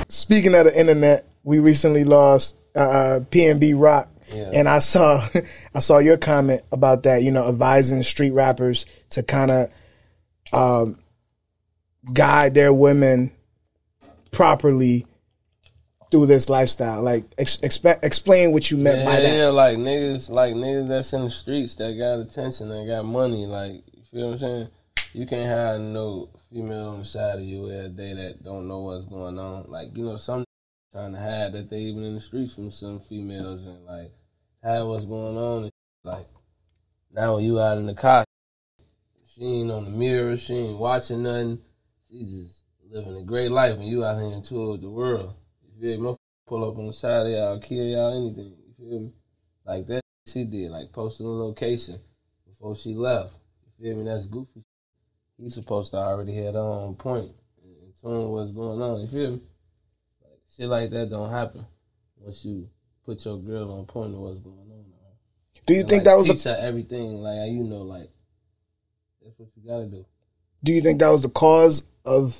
Speaking of the internet, we recently lost PnB Rock. Yeah. And I saw your comment about that, you know, advising street rappers to kind of guide their women properly through this lifestyle. Like, explain what you meant by that. Yeah, like niggas that's in the streets that got attention, that got money. Like, you feel what I'm saying? You can't have no female on the side of you every day that don't know what's going on. Like, you know, some trying to hide that they even in the streets from some females and like hide what's going on. And, like, now when you out in the car, she ain't on the mirror, she ain't watching nothing. She just living a great life and you out here in tour with the world. You feel me? Pull up on the side of y'all, kill y'all, anything. You feel me? Like that she did, like posting a location before she left. You feel me? That's goofy. He's supposed to already have on point and tune what's going on. You feel me? Like, shit like that don't happen once you put your girl on point of what's going on. Do you think that was teach her everything? Like, you know, like that's what you gotta do. Do you think that was the cause of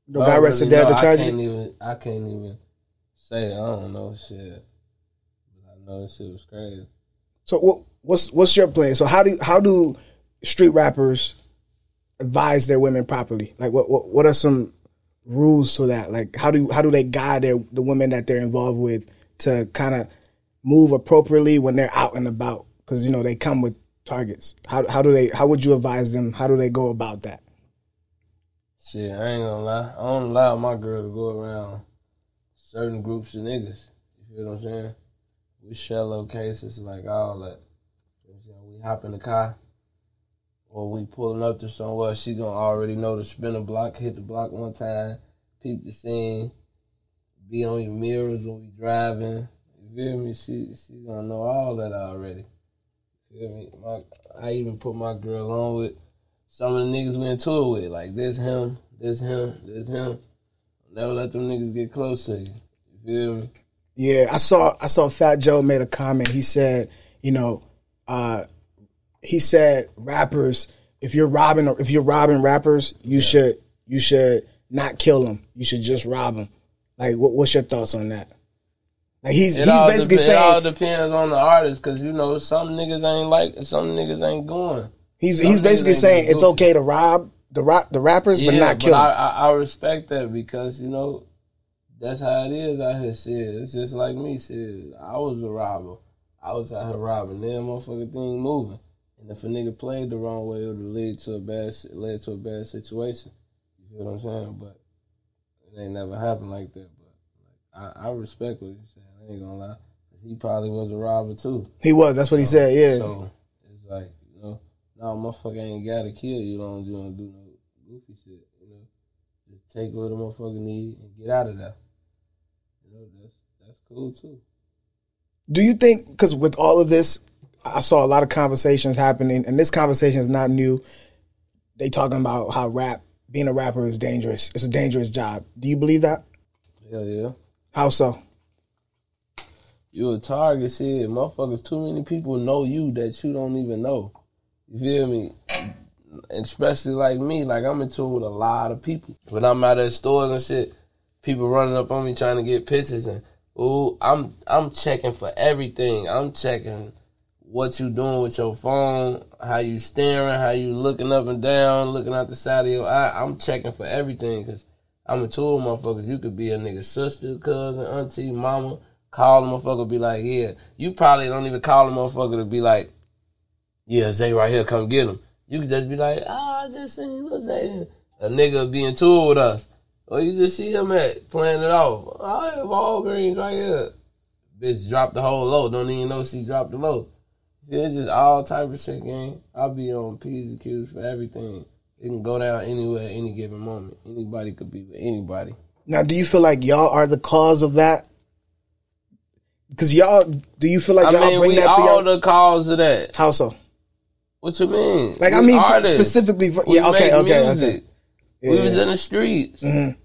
the guy arrested there, the tragedy? I can't even say. I don't know shit. But I know this shit was crazy. So what's your plan? So how do street rappers advise their women properly? Like what are some rules to that? Like how do they guide the women that they're involved with to kind of move appropriately when they're out and about? Because, you know, they come with targets. How would you advise them? How do they go about that? Shit, I ain't gonna lie. I don't allow my girl to go around certain groups of niggas. You feel what I'm saying? We shallow cases, like all that. You know, we hop in the car, or we pulling up to somewhere, she gonna already know to spin a block, hit the block one time, peep the scene, be on your mirrors when we driving. You feel me? She gonna know all that already. You feel me? I even put my girl on with some of the niggas we in tour with. Like, this him. Never let them niggas get close to you. You feel me? Yeah, I saw Fat Joe made a comment. He said, you know, rappers, if you're robbing rappers, you should not kill them. You should just rob them. Like, what's your thoughts on that? Like, he's basically saying it all depends on the artist, because, you know, some niggas ain't like, some niggas ain't going. He's basically saying it's okay to rob the rappers, but not kill them. I respect that, because, you know, that's how it is out here. Shit, it's just like me. Shit, I was a robber. I was out here robbing. Then motherfucking thing moving. And if a nigga played the wrong way, it would have led to a bad situation. You feel what I'm saying? But it ain't never happened like that. But like, I respect what you're saying. I ain't gonna lie. He probably was a robber too. He was. That's what he said. Yeah. So it's like, you know, no, motherfucker ain't gotta kill you. Don't do no goofy shit. You know, just take what a motherfucker need and get out of there. You know, that's cool too. Do you think, because with all of this, I saw a lot of conversations happening, and this conversation is not new. They talking about how being a rapper is dangerous. It's a dangerous job. Do you believe that? Hell yeah. How so? You a target, shit. Motherfuckers, too many people know you that you don't even know. You feel me? And especially like me, like I'm in tour with a lot of people. When I'm out at stores and shit, people running up on me trying to get pictures, and I'm checking for everything. I'm checking what you doing with your phone, how you staring, how you looking up and down, looking out the side of your eye. I'm checking for everything, because I'm a tour motherfuckers. You could be a nigga's sister, cousin, auntie, mama. Call the motherfucker, be like, yeah. You probably don't even call the motherfucker to be like, yeah, Zay right here, come get him. You could just be like, I just seen Lil Zay. A nigga be in tour with us. Or you just see him playing it off. I have Walgreens right here. Bitch dropped the whole load. Don't even know she dropped the load. It's just all type of shit, gang. I'll be on P's and Q's for everything. It can go down anywhere at any given moment. Anybody could be with anybody. Now, do you feel like y'all are the cause of that? Because do you feel like y'all bring that to y'all? all the cause of that. How so? What you mean? Like, I mean, specifically for, yeah, okay. Yeah. We was in the streets. Mm-hmm.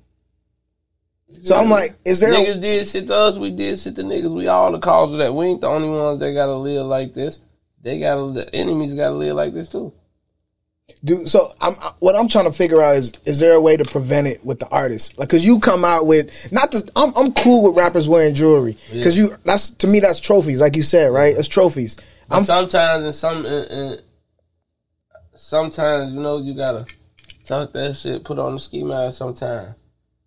So I'm like, is there niggas did shit to us, we did shit to niggas. We all the cause of that. We ain't the only ones that gotta live like this. The enemies gotta live like this too. What I'm trying to figure out is there a way to prevent it with the artist? Like, cause you come out with I'm cool with rappers wearing jewelry, cause to me that's trophies, like you said, right? It's trophies. Sometimes sometimes you gotta talk that shit, put on the ski mask sometimes.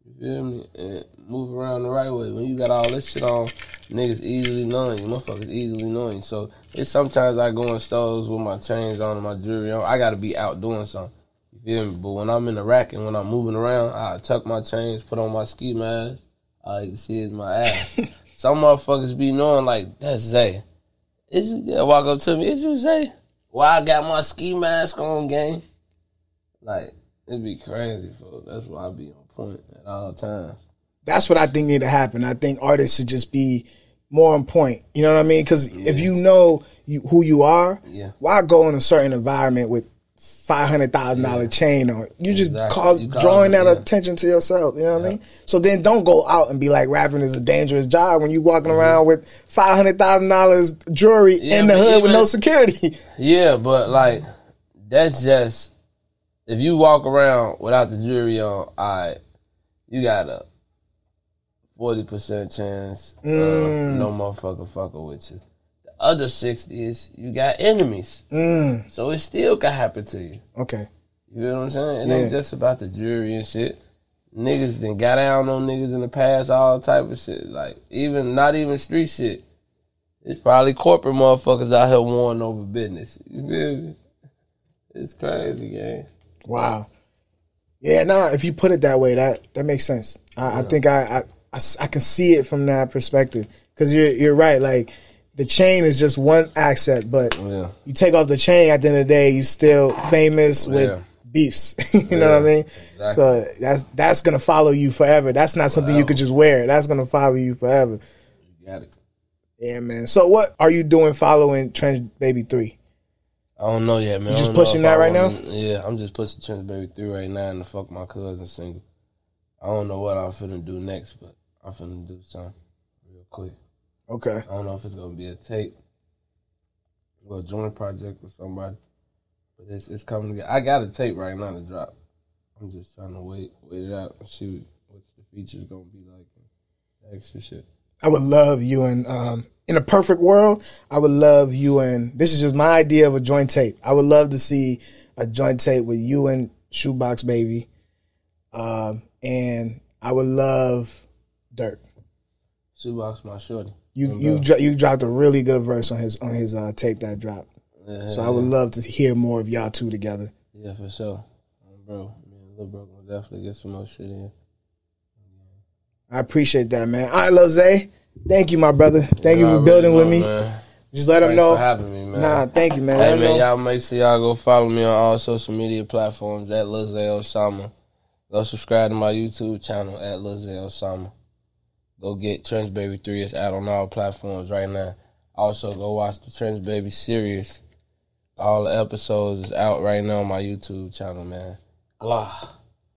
You feel me? And move around the right way. When you got all this shit on, niggas easily knowing you. Motherfuckers easily knowing you. So it's sometimes I go in stores with my chains on and my jewelry on. I gotta be out doing something. You feel me? But when I'm in the rack and when I'm moving around, I tuck my chains, put on my ski mask. All you can see is my ass. Some motherfuckers be knowing like, that's Zay. They walk up to me, is you Zay? Why I got my ski mask on, gang? Like, it'd be crazy, folks. That's why I be on point at all times. That's what I think need to happen. I think artists should just be more on point. You know what I mean? Because if you know who you are, why go in a certain environment with $500,000 chain on? You just drawing that attention to yourself. You know what I mean? So then don't go out and be like rapping is a dangerous job when you walking around with $500,000 jewelry in the hood with no security. Yeah, but like that's just if you walk around without the jewelry on, you got a 40% chance of no motherfucker fucking with you. The other 60 is you got enemies. So it still can happen to you. Okay. You know what I'm saying? It ain't just about the jewelry and shit. Niggas done got down on niggas in the past, all type of shit. Like, not even street shit. It's probably corporate motherfuckers out here warring over business. You feel me? It's crazy, gang. Wow. Yeah, if you put it that way, that makes sense. I think I can see it from that perspective. Because you're right. Like, the chain is just one asset, but you take off the chain, at the end of the day, you still famous with beefs. You know what I mean? Exactly. So that's going to follow you forever. That's not something you could just wear. That's going to follow you forever. You got it. Yeah, man. So what are you doing following Trench Baby 3? I don't know yet, man. You just pushing that right now? Yeah, I'm just pushing Trench Baby 3 right now and the Fuck My Cousin single. I don't know what I'm finna do next, but I'm finna do something real quick. Okay. I don't know if it's gonna be a tape or a joint project with somebody, but it's coming together. I got a tape right now to drop. I'm just trying to wait it out and see what the features gonna be like and extra shit. I would love you and in a perfect world, I would love you and this is just my idea of a joint tape. I would love to see a joint tape with you and Shoebox Baby, and I would love Dirk. Shoebox my shorty. You dropped a really good verse on his tape that dropped. So I would love to hear more of y'all two together. Yeah, for sure, bro. Lil Bro will definitely get some more shit in. I appreciate that, man. All right, Lil Zay. Thank you, my brother. Thank you for building with me. Man. Just let them know. Thanks for having me, man. Nah, thank you, man. Hey, man, y'all make sure y'all go follow me on all social media platforms at Lil Zay Osama. Go subscribe to my YouTube channel at Lil Zay Osama. Go get Trench Baby 3. It's out on all platforms right now. Also, go watch the Trench Baby series. All the episodes is out right now on my YouTube channel, man. Allah.